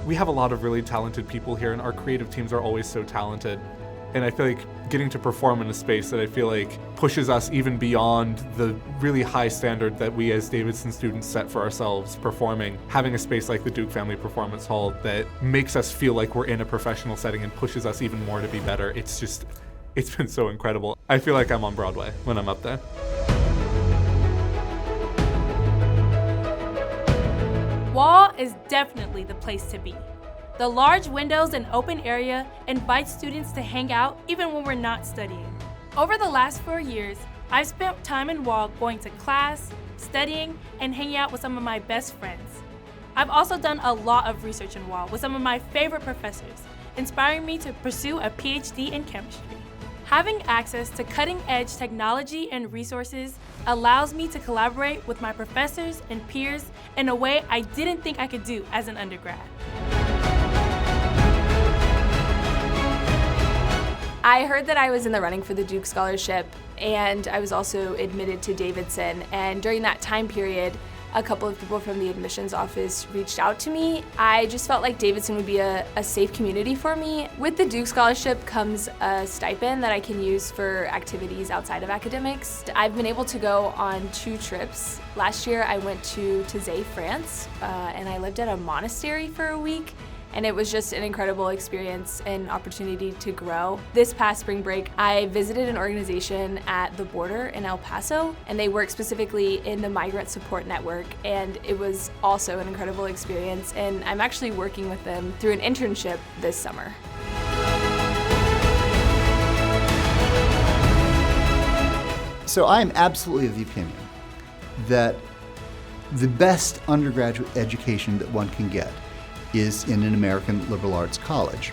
We have a lot of really talented people here, and our creative teams are always so talented. And I feel like getting to perform in a space that I feel like pushes us even beyond the really high standard that we as Davidson students set for ourselves performing, having a space like the Duke Family Performance Hall that makes us feel like we're in a professional setting and pushes us even more to be better. It's been so incredible. I feel like I'm on Broadway when I'm up there. Wall is definitely the place to be. The large windows and open area invite students to hang out even when we're not studying. Over the last 4 years, I've spent time in Wall going to class, studying, and hanging out with some of my best friends. I've also done a lot of research in Wall with some of my favorite professors, inspiring me to pursue a PhD in chemistry. Having access to cutting-edge technology and resources allows me to collaborate with my professors and peers in a way I didn't think I could do as an undergrad. I heard that I was in the running for the Duke Scholarship, and I was also admitted to Davidson. And during that time period, a couple of people from the admissions office reached out to me. I just felt like Davidson would be a safe community for me. With the Duke Scholarship comes a stipend that I can use for activities outside of academics. I've been able to go on 2 trips. Last year I went to Taizé, France, and I lived at a monastery for a week. And it was just an incredible experience and opportunity to grow. This past spring break, I visited an organization at the border in El Paso, and they work specifically in the Migrant Support Network, and it was also an incredible experience, and I'm actually working with them through an internship this summer. So I am absolutely of the opinion that the best undergraduate education that one can get is in an American liberal arts college,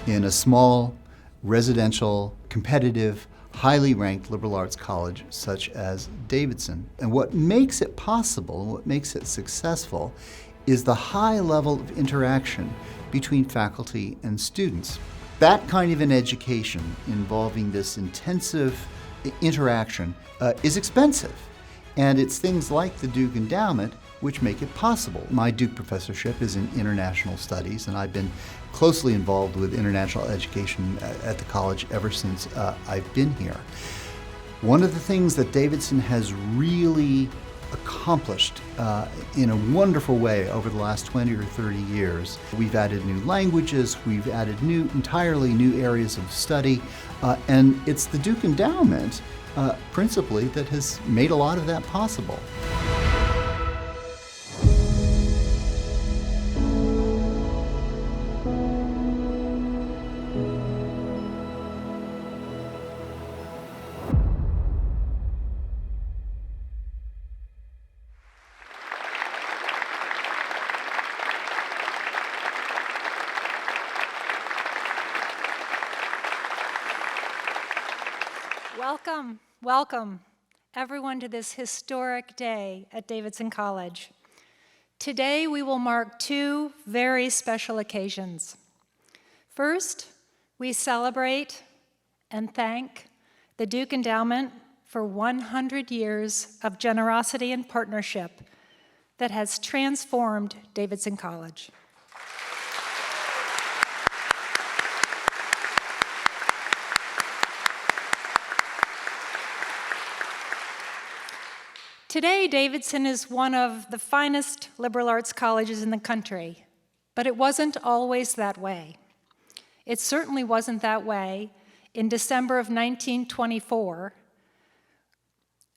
in a small, residential, competitive, highly ranked liberal arts college such as Davidson. And what makes it possible, and what makes it successful, is the high level of interaction between faculty and students. That kind of an education involving this intensive interaction is expensive. And it's things like the Duke Endowment which make it possible. My Duke professorship is in international studies, and I've been closely involved with international education at the college ever since I've been here. One of the things that Davidson has really accomplished in a wonderful way over the last 20 or 30 years, we've added new languages, we've added entirely new areas of study, and it's the Duke Endowment principally that has made a lot of that possible. Welcome, everyone, to this historic day at Davidson College. Today, we will mark 2 very special occasions. First, we celebrate and thank the Duke Endowment for 100 years of generosity and partnership that has transformed Davidson College. Today, Davidson is one of the finest liberal arts colleges in the country, but it wasn't always that way. It certainly wasn't that way in December of 1924,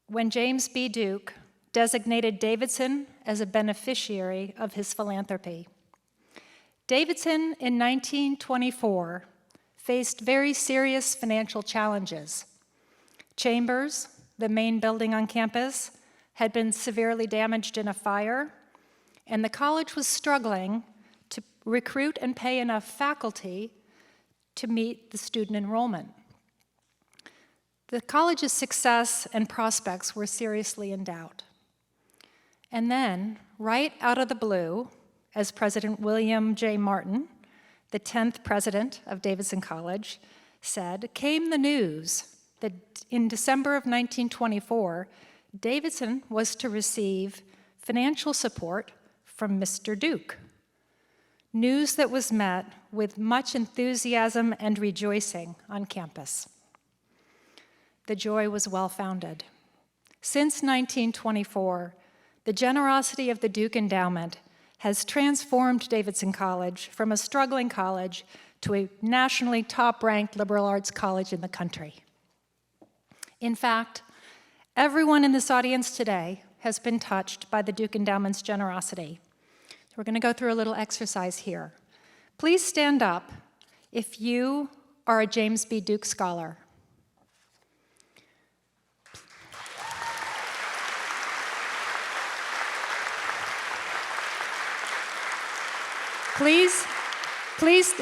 when James B. Duke designated Davidson as a beneficiary of his philanthropy. Davidson in 1924 faced very serious financial challenges. Chambers, the main building on campus, had been severely damaged in a fire, and the college was struggling to recruit and pay enough faculty to meet the student enrollment. The college's success and prospects were seriously in doubt. And then, right out of the blue, as President William J. Martin, the 10th president of Davidson College, said, came the news that in December of 1924, Davidson was to receive financial support from Mr. Duke. news that was met with much enthusiasm and rejoicing on campus. The joy was well-founded. Since 1924, the generosity of the Duke Endowment has transformed Davidson College from a struggling college to a nationally top-ranked liberal arts college in the country. In fact, everyone in this audience today has been touched by the Duke Endowment's generosity. We're going to go through a little exercise here. Please stand up if you are a James B. Duke Scholar. Please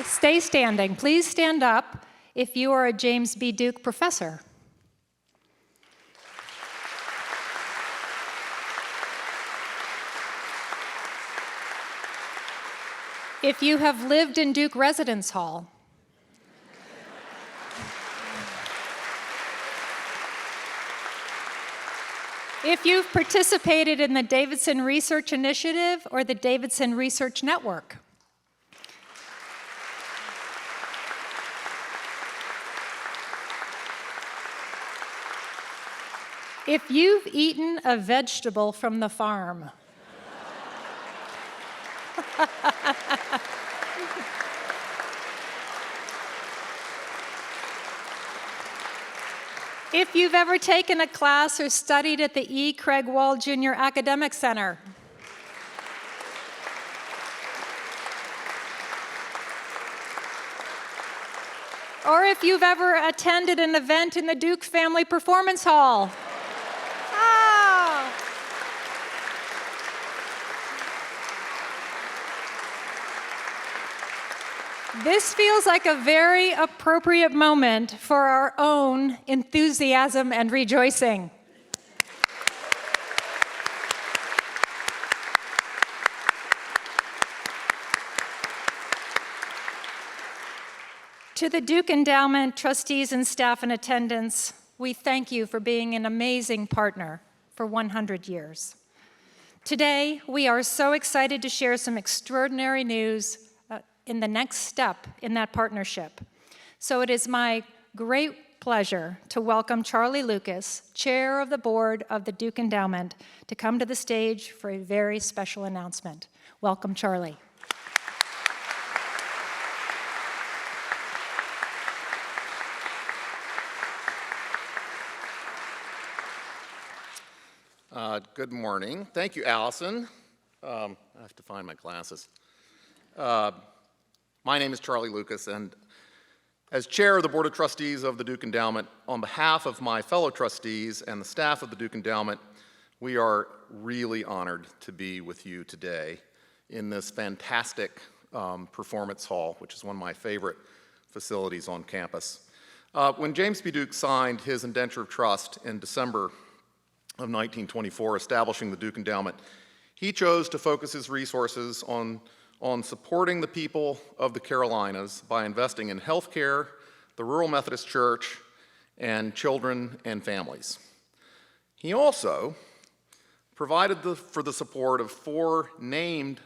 stay standing. Please stand up if you are a James B. Duke professor. If you have lived in Duke Residence Hall. If you've participated in the Davidson Research Initiative or the Davidson Research Network. If you've eaten a vegetable from the farm. If you've ever taken a class or studied at the E. Craig Wall Jr. Academic Center. Or if you've ever attended an event in the Duke Family Performance Hall. This feels like a very appropriate moment for our own enthusiasm and rejoicing. To the Duke Endowment trustees and staff in attendance, we thank you for being an amazing partner for 100 years. Today, we are so excited to share some extraordinary news in the next step in that partnership. So it is my great pleasure to welcome Charlie Lucas, Chair of the Board of the Duke Endowment, to come to the stage for a very special announcement. Welcome, Charlie. Good morning. Thank you, Allison. I have to find my glasses. My name is Charlie Lucas, and as chair of the Board of Trustees of the Duke Endowment, on behalf of my fellow trustees and the staff of the Duke Endowment, we are really honored to be with you today in this fantastic performance hall, which is one of my favorite facilities on campus. When James B. Duke signed his indenture of trust in December of 1924, establishing the Duke Endowment, he chose to focus his resources on supporting the people of the Carolinas by investing in healthcare, the Rural Methodist Church, and children and families. He also provided for the support of 4 named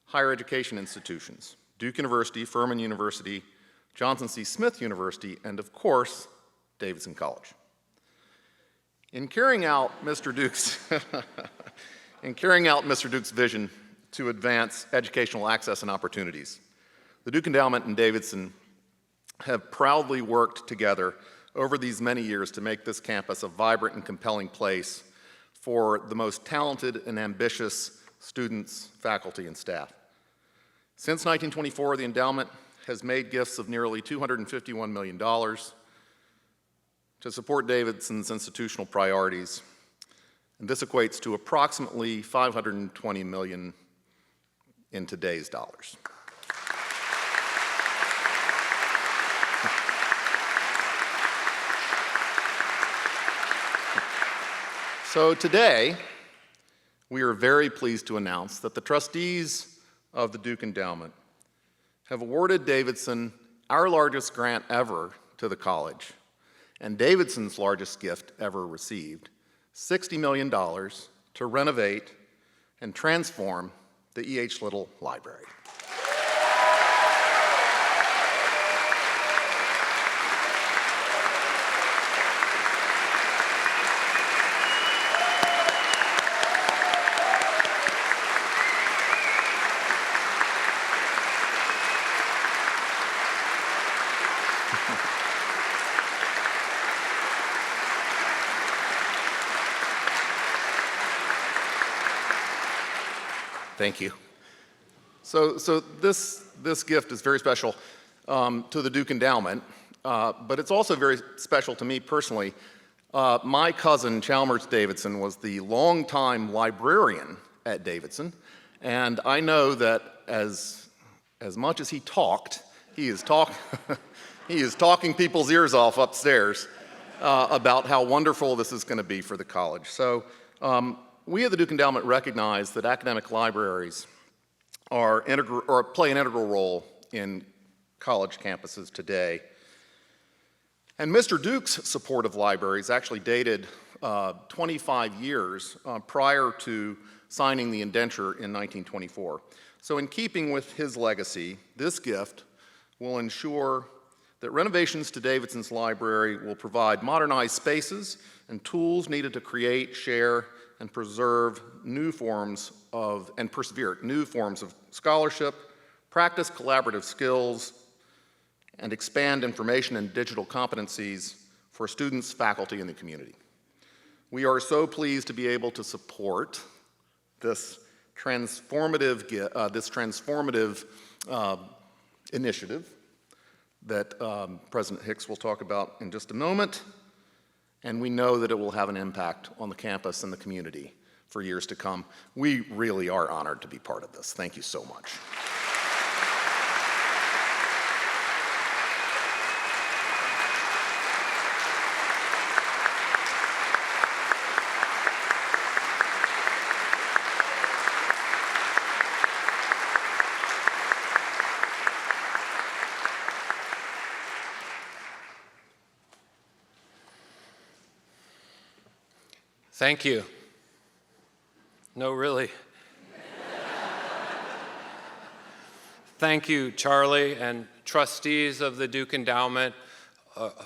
higher education institutions: Duke University, Furman University, Johnson C. Smith University, and of course, Davidson College. In carrying out Mr. Duke's vision to advance educational access and opportunities, the Duke Endowment and Davidson have proudly worked together over these many years to make this campus a vibrant and compelling place for the most talented and ambitious students, faculty, and staff. Since 1924, the endowment has made gifts of nearly $251 million to support Davidson's institutional priorities, and this equates to approximately $520 million in today's dollars. So today, we are very pleased to announce that the trustees of the Duke Endowment have awarded Davidson our largest grant ever to the college, and Davidson's largest gift ever received, $60 million to renovate and transform the E.H. Little Library. Thank you. So this gift is very special to the Duke Endowment, but it's also very special to me personally. My cousin, Chalmers Davidson, was the longtime librarian at Davidson, and I know that as much as he talked, he is talking people's ears off upstairs about how wonderful this is going to be for the college. So we at the Duke Endowment recognize that academic libraries play an integral role in college campuses today. And Mr. Duke's support of libraries actually dated 25 years prior to signing the indenture in 1924. So in keeping with his legacy, this gift will ensure that renovations to Davidson's library will provide modernized spaces and tools needed to create, share, and preserve new forms of, and persevere new forms of scholarship, practice collaborative skills, and expand information and digital competencies for students, faculty, and the community. We are so pleased to be able to support this transformative initiative that President Hicks will talk about in just a moment, and we know that it will have an impact on the campus and the community for years to come. We really are honored to be part of this. Thank you so much. Thank you. No, really. Thank you, Charlie, and trustees of the Duke Endowment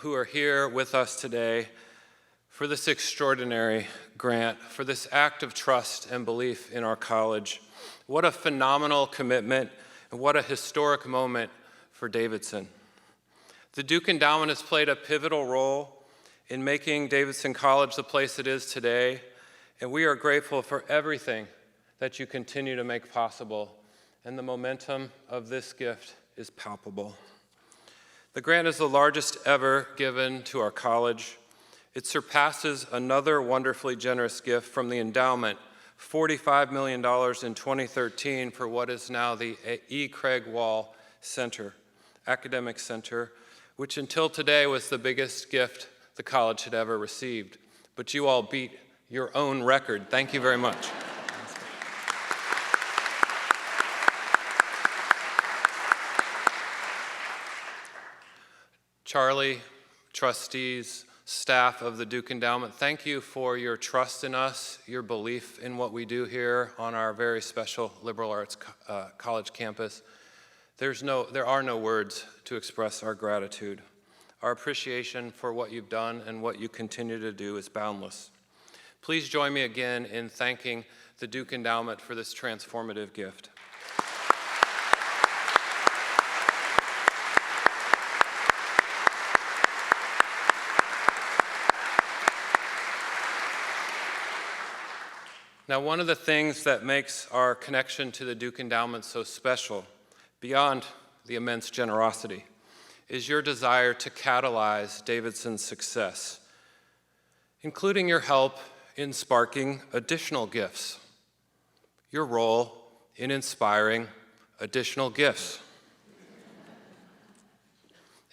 who are here with us today for this extraordinary grant, for this act of trust and belief in our college. What a phenomenal commitment and what a historic moment for Davidson. The Duke Endowment has played a pivotal role in making Davidson College the place it is today, and we are grateful for everything that you continue to make possible, and the momentum of this gift is palpable. The grant is the largest ever given to our college. It surpasses another wonderfully generous gift from the endowment, $45 million in 2013 for what is now the E. Craig Wall Center, Academic Center, which until today was the biggest gift the college had ever received. But you all beat your own record. Thank you very much. Charlie, trustees, staff of the Duke Endowment, thank you for your trust in us, your belief in what we do here on our very special liberal arts college campus. There are no words to express our gratitude. Our appreciation for what you've done and what you continue to do is boundless. Please join me again in thanking the Duke Endowment for this transformative gift. Now, one of the things that makes our connection to the Duke Endowment so special, beyond the immense generosity, is your desire to catalyze Davidson's success, including your help in sparking additional gifts, your role in inspiring additional gifts.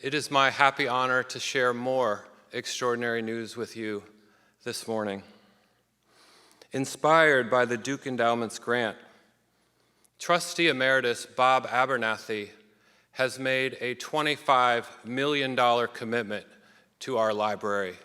It is my happy honor to share more extraordinary news with you this morning. Inspired by the Duke Endowment's grant, Trustee Emeritus Bob Abernethy has made a $25 million commitment to our library.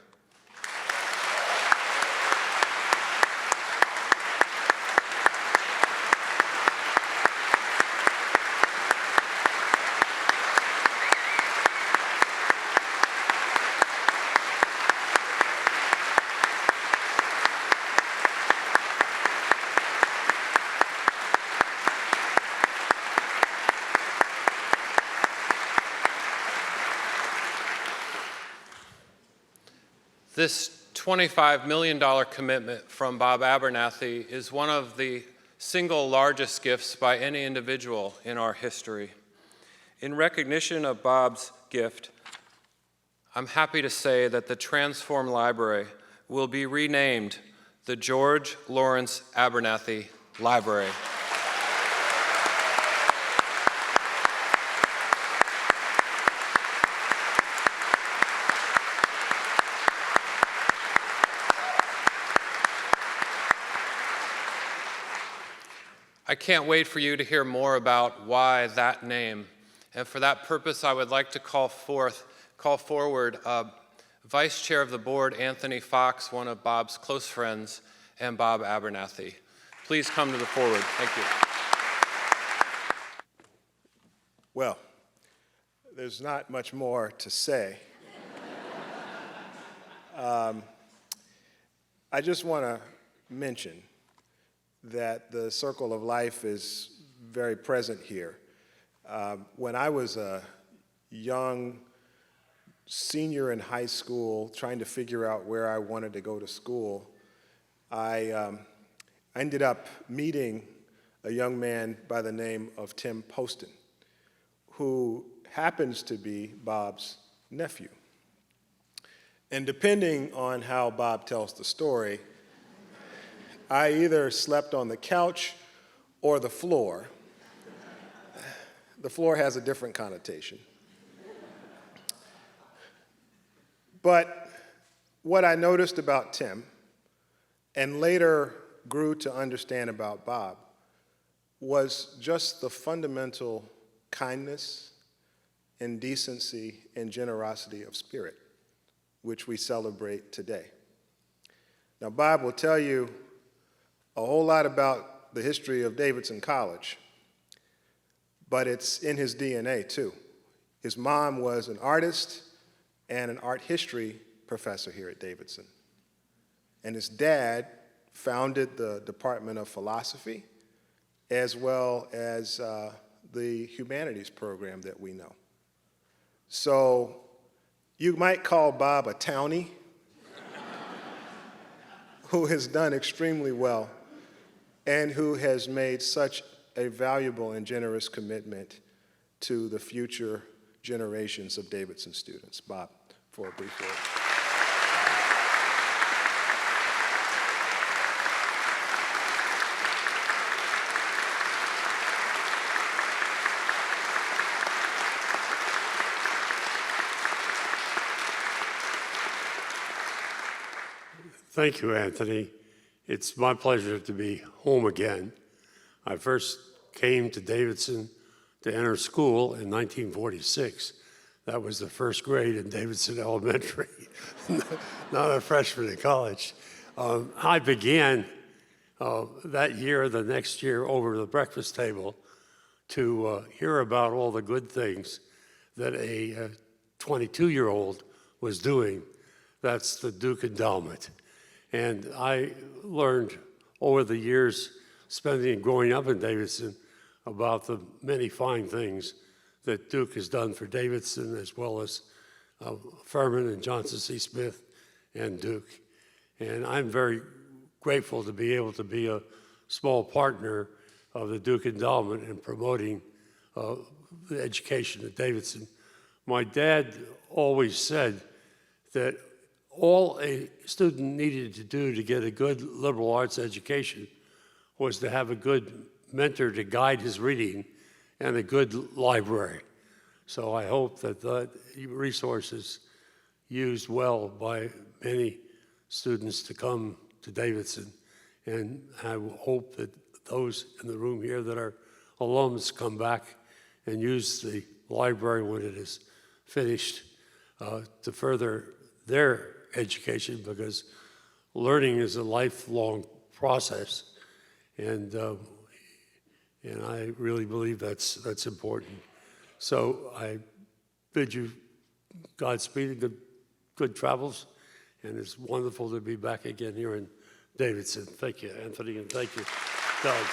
This $25 million commitment from Bob Abernethy is one of the single largest gifts by any individual in our history. In recognition of Bob's gift, I'm happy to say that the Transform Library will be renamed the George Lawrence Abernethy Library. I can't wait for you to hear more about why that name. And for that purpose, I would like to call forward Vice Chair of the Board, Anthony Fox, one of Bob's close friends, and Bob Abernethy. Please come to the forward. Thank you. Well, there's not much more to say. I just want to mention that the circle of life is very present here. When I was a young senior in high school trying to figure out where I wanted to go to school, I ended up meeting a young man by the name of Tim Poston, who happens to be Bob's nephew. And depending on how Bob tells the story, I either slept on the couch or the floor. The floor has a different connotation. But what I noticed about Tim, and later grew to understand about Bob, was just the fundamental kindness and decency and generosity of spirit, which we celebrate today. Now, Bob will tell you a whole lot about the history of Davidson College, but it's in his DNA too. His mom was an artist and an art history professor here at Davidson. And his dad founded the Department of Philosophy as well as the humanities program that we know. So you might call Bob a townie who has done extremely well and who has made such a valuable and generous commitment to the future generations of Davidson students. Bob, for a brief word. Thank you, Anthony. It's my pleasure to be home again. I first came to Davidson to enter school in 1946. That was the first grade in Davidson Elementary, not a freshman in college. I began that year, the next year, over the breakfast table to hear about all the good things that a 22-year-old was doing. That's the Duke Endowment. And I learned over the years growing up in Davidson about the many fine things that Duke has done for Davidson, as well as Furman and Johnson C. Smith and Duke. And I'm very grateful to be able to be a small partner of the Duke Endowment in promoting the education at Davidson. My dad always said that all a student needed to do to get a good liberal arts education was to have a good mentor to guide his reading and a good library. So I hope that that resource is used well by many students to come to Davidson. And I hope that those in the room here that are alums come back and use the library when it is finished to further their education, because learning is a lifelong process, and I really believe that's important. So I bid you Godspeed and good travels, and it's wonderful to be back again here in Davidson. Thank you, Anthony, and thank you, Doug.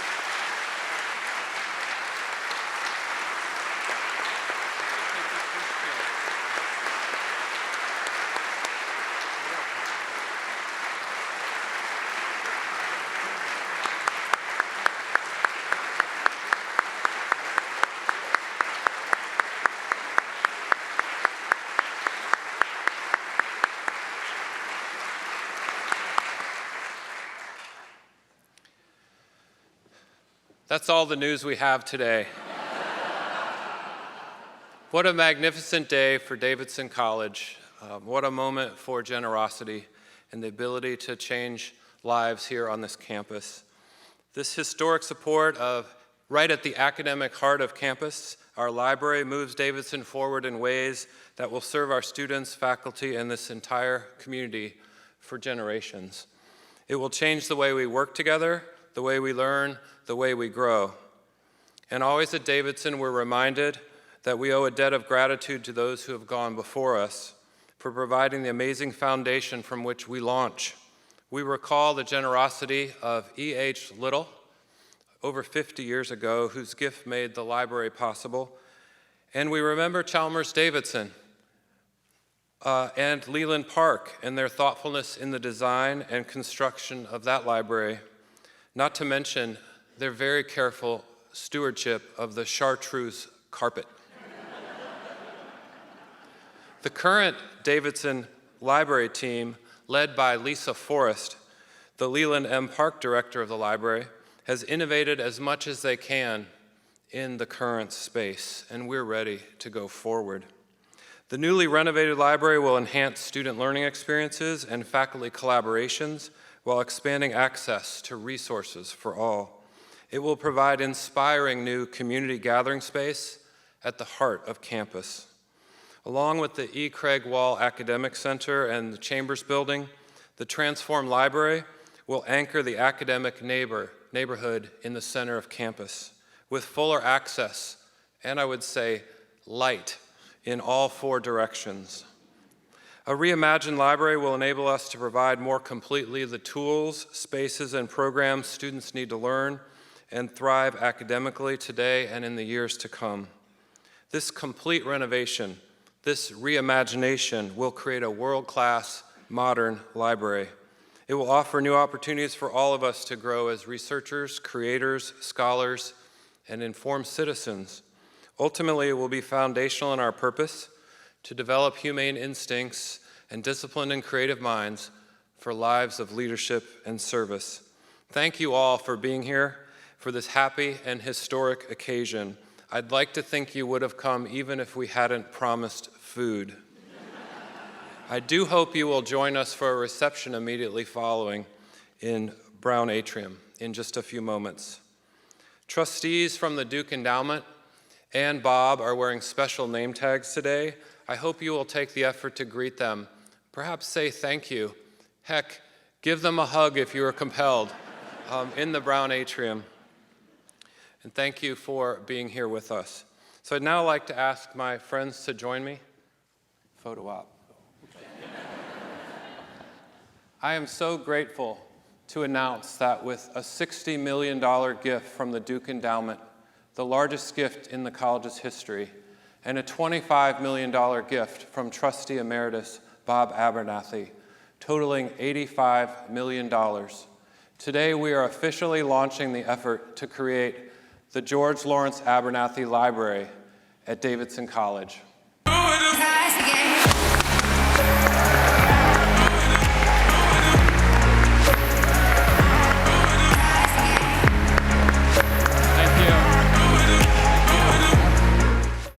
That's all the news we have today. What a magnificent day for Davidson College. What a moment for generosity and the ability to change lives here on this campus. This historic support of right at the academic heart of campus, our library moves Davidson forward in ways that will serve our students, faculty, and this entire community for generations. It will change the way we work together, the way we learn, the way we grow. And always at Davidson, we're reminded that we owe a debt of gratitude to those who have gone before us for providing the amazing foundation from which we launch. We recall the generosity of E.H. Little, over 50 years ago, whose gift made the library possible. And we remember Chalmers Davidson and Leland Park and their thoughtfulness in the design and construction of that library, not to mention their very careful stewardship of the chartreuse carpet. The current Davidson library team, led by Lisa Forrest, the Leland M. Park director of the library, has innovated as much as they can in the current space, and we're ready to go forward. The newly renovated library will enhance student learning experiences and faculty collaborations while expanding access to resources for all. It will provide inspiring new community gathering space at the heart of campus. Along with the E. Craig Wall Academic Center and the Chambers Building, the transformed library will anchor the academic neighborhood in the center of campus, with fuller access, and I would say light, in all four directions. A reimagined library will enable us to provide more completely the tools, spaces, and programs students need to learn and thrive academically today and in the years to come. This complete renovation, this reimagination will create a world-class, modern library. It will offer new opportunities for all of us to grow as researchers, creators, scholars, and informed citizens. Ultimately, it will be foundational in our purpose to develop humane instincts and disciplined and creative minds for lives of leadership and service. Thank you all for being here for this happy and historic occasion. I'd like to think you would have come even if we hadn't promised food. I do hope you will join us for a reception immediately following in Brown Atrium in just a few moments. Trustees from the Duke Endowment and Bob are wearing special name tags today. I hope you will take the effort to greet them. Perhaps say thank you. Heck, give them a hug if you are compelled in the Brown Atrium. And thank you for being here with us. So I'd now like to ask my friends to join me. Photo op. I am so grateful to announce that with a $60 million gift from the Duke Endowment, the largest gift in the college's history, and a $25 million gift from Trustee Emeritus Bob Abernethy, totaling $85 million. Today, we are officially launching the effort to create the George Lawrence Abernethy Library at Davidson College.